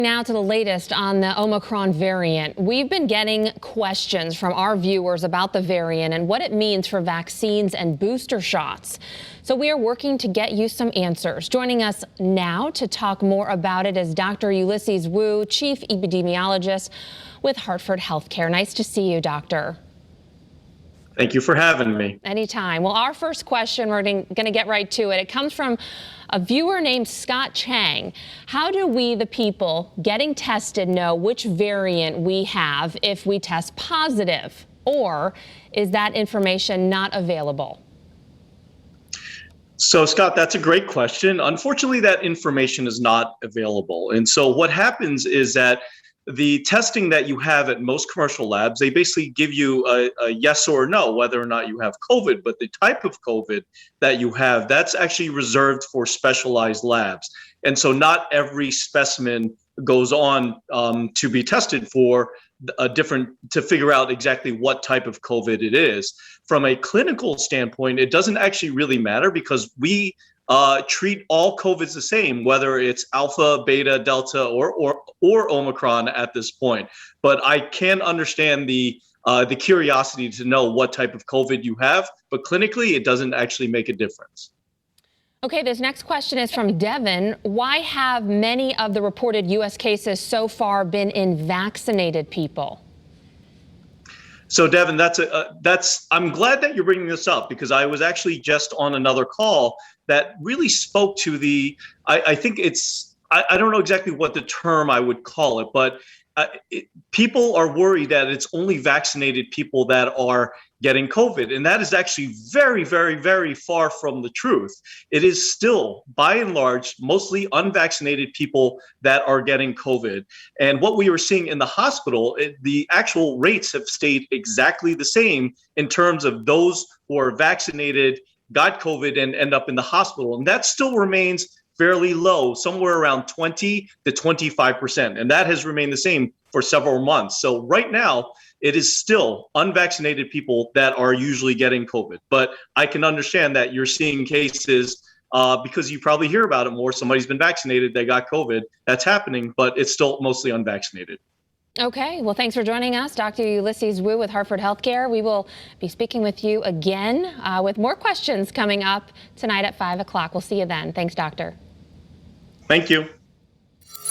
Now to the latest on the Omicron variant. We've been getting questions from our viewers about the variant and what it means for vaccines and booster shots. So we are working to get you some answers. Joining us now to talk more about it is Dr. Ulysses Wu, Chief Epidemiologist with Hartford Healthcare. Nice to see you, Doctor. Thank you for having me. Anytime. Well, our first question, we're going to get right to it. It comes from a viewer named Scott Chang. How do we, the people getting tested, know which variant we have if we test positive? Or is that information not available? So, Scott, that's a great question. Unfortunately, that information is not available. And so what happens is that the testing that you have at most commercial labs, they basically give you a yes or no, whether or not you have COVID. But the type of COVID that you have, that's actually reserved for specialized labs. And so not every specimen goes on to be tested for to figure out exactly what type of COVID it is. From a clinical standpoint, it doesn't actually really matter because we treat all COVIDs the same, whether it's Alpha, Beta, Delta, or Omicron at this point. But I can understand the curiosity to know what type of COVID you have, but clinically, it doesn't actually make a difference. Okay, this next question is from Devin. Why have many of the reported U.S. cases so far been in vaccinated people? So, Devin, I'm glad that you're bringing this up because I was actually just on another call that really spoke to I think I don't know exactly what the term I would call it, but people are worried that it's only vaccinated people that are getting COVID. And that is actually very, very, very far from the truth. It is still, by and large, mostly unvaccinated people that are getting COVID. And what we were seeing in the hospital, the actual rates have stayed exactly the same in terms of those who are vaccinated, got COVID, and end up in the hospital. And that still remains fairly low, somewhere around 20 to 25%. And that has remained the same for several months. So right now, it is still unvaccinated people that are usually getting COVID. But I can understand that you're seeing cases because you probably hear about it more. Somebody's been vaccinated, they got COVID. That's happening, but it's still mostly unvaccinated. Okay, well, thanks for joining us, Dr. Ulysses Wu with Hartford Healthcare. We will be speaking with you again with more questions coming up tonight at 5 o'clock. We'll see you then. Thanks, Doctor. Thank you.